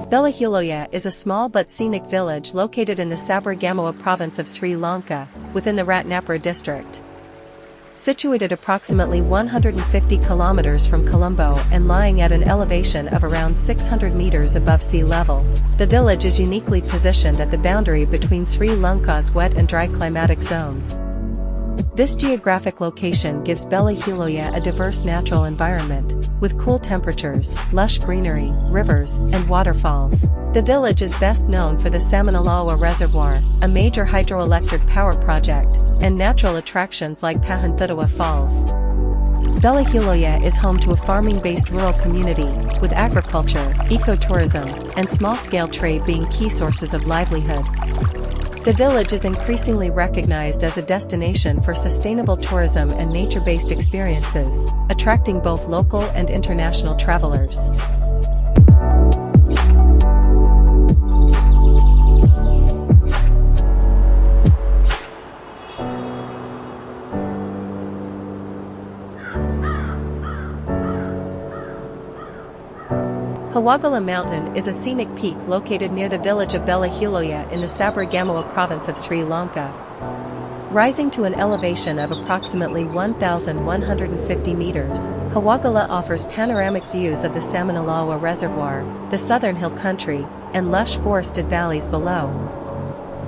Belihuloya is a small but scenic village located in the Sabaragamuwa province of Sri Lanka, within the Ratnapura district. Situated approximately 150 kilometers from Colombo and lying at an elevation of around 600 meters above sea level, the village is uniquely positioned at the boundary between Sri Lanka's wet and dry climatic zones. This geographic location gives Belihuloya a diverse natural environment, with cool temperatures, lush greenery, rivers, and waterfalls. The village is best known for the Samanalawewa Reservoir, a major hydroelectric power project, and natural attractions like Pahanthudawa Falls. Belihuloya is home to a farming-based rural community, with agriculture, ecotourism, and small-scale trade being key sources of livelihood. The village is increasingly recognized as a destination for sustainable tourism and nature-based experiences, attracting both local and international travelers. Hawagala Mountain is a scenic peak located near the village of Belihuloya in the Sabaragamuwa province of Sri Lanka. Rising to an elevation of approximately 1,150 meters, Hawagala offers panoramic views of the Samanalawewa Reservoir, the southern hill country, and lush forested valleys below.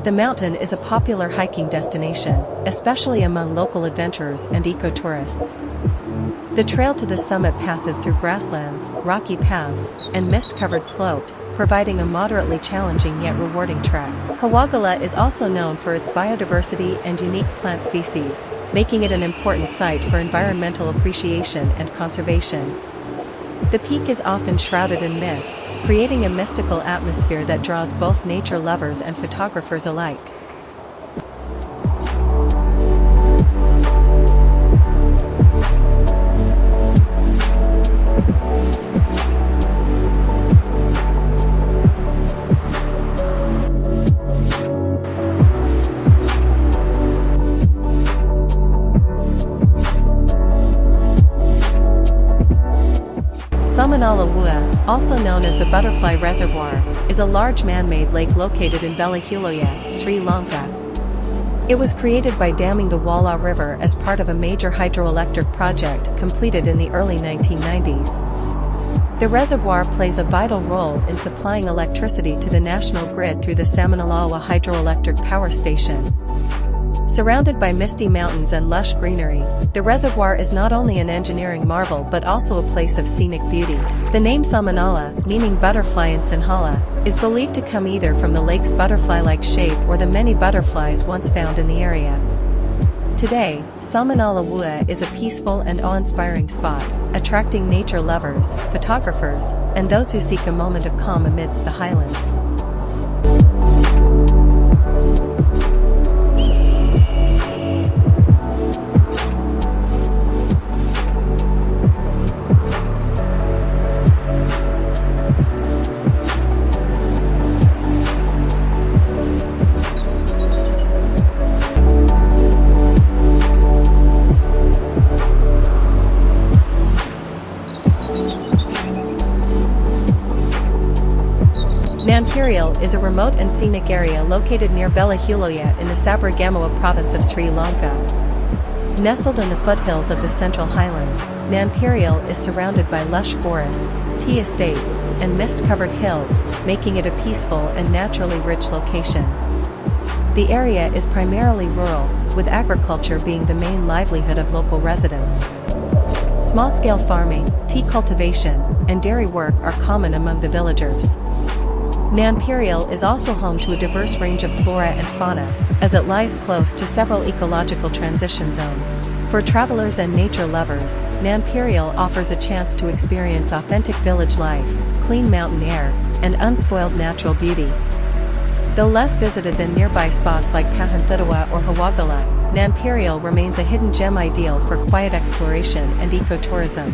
The mountain is a popular hiking destination, especially among local adventurers and ecotourists. The trail to the summit passes through grasslands, rocky paths, and mist-covered slopes, providing a moderately challenging yet rewarding trek. Hawagala is also known for its biodiversity and unique plant species, making it an important site for environmental appreciation and conservation. The peak is often shrouded in mist, creating a mystical atmosphere that draws both nature lovers and photographers alike. Samanalawewa, also known as the Butterfly Reservoir, is a large man-made lake located in Belihuloya, Sri Lanka. It was created by damming the Walla River as part of a major hydroelectric project completed in the early 1990s. The reservoir plays a vital role in supplying electricity to the national grid through the Samanalawewa hydroelectric power station. Surrounded by misty mountains and lush greenery, the reservoir is not only an engineering marvel but also a place of scenic beauty. The name Samanala, meaning butterfly in Sinhala, is believed to come either from the lake's butterfly-like shape or the many butterflies once found in the area. Today, Samanalawewa is a peaceful and awe-inspiring spot, attracting nature lovers, photographers, and those who seek a moment of calm amidst the highlands. Imperial is a remote and scenic area located near Belihuloya in the Sabaragamuwa province of Sri Lanka. Nestled in the foothills of the central highlands, Nanperial is surrounded by lush forests, tea estates, and mist-covered hills, making it a peaceful and naturally rich location. The area is primarily rural, with agriculture being the main livelihood of local residents. Small-scale farming, tea cultivation, and dairy work are common among the villagers. Nanperial is also home to a diverse range of flora and fauna, as it lies close to several ecological transition zones. For travelers and nature lovers, Nanperial offers a chance to experience authentic village life, clean mountain air, and unspoiled natural beauty. Though less visited than nearby spots like Pahanthudawa or Hawagala, Nanperial remains a hidden gem ideal for quiet exploration and ecotourism.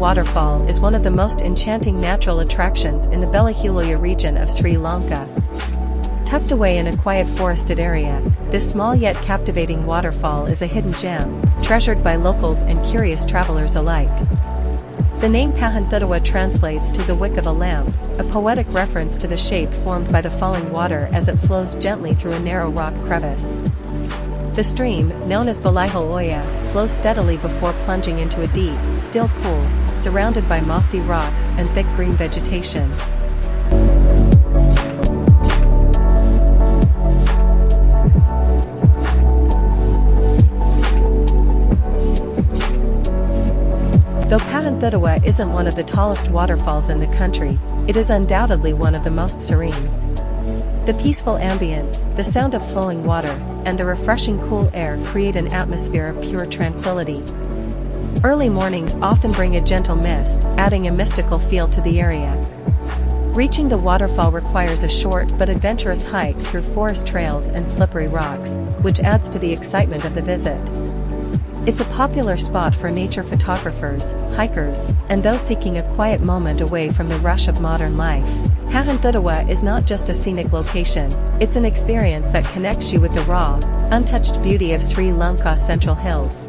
Waterfall is one of the most enchanting natural attractions in the Belihuloya region of Sri Lanka. Tucked away in a quiet forested area, this small yet captivating waterfall is a hidden gem, treasured by locals and curious travelers alike. The name Pahanthudawa translates to the wick of a lamp, a poetic reference to the shape formed by the falling water as it flows gently through a narrow rock crevice. The stream, known as Belihuloya, flows steadily before plunging into a deep, still pool, surrounded by mossy rocks and thick green vegetation. Though Pahanthudawa isn't one of the tallest waterfalls in the country, it is undoubtedly one of the most serene. The peaceful ambience, the sound of flowing water, and the refreshing cool air create an atmosphere of pure tranquility. Early mornings often bring a gentle mist, adding a mystical feel to the area. Reaching the waterfall requires a short but adventurous hike through forest trails and slippery rocks, which adds to the excitement of the visit. It's a popular spot for nature photographers, hikers, and those seeking a quiet moment away from the rush of modern life. Pahanthudawa is not just a scenic location, it's an experience that connects you with the raw, untouched beauty of Sri Lanka's central hills.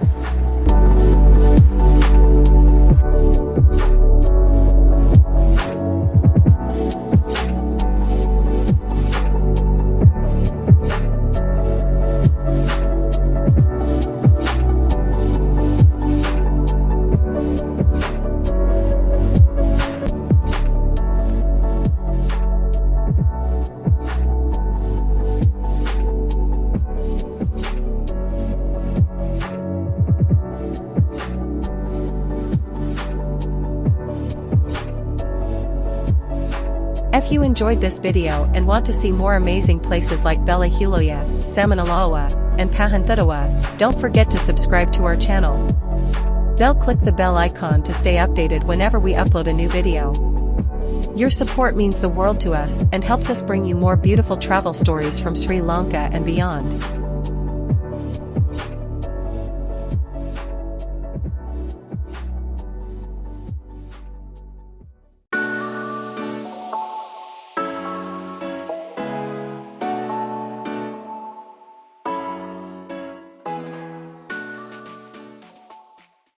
If you enjoyed this video and want to see more amazing places like Belihuloya, Samanalawewa, and Pahanthudawa, don't forget to subscribe to our channel. Click the bell icon to stay updated whenever we upload a new video. Your support means the world to us and helps us bring you more beautiful travel stories from Sri Lanka and beyond.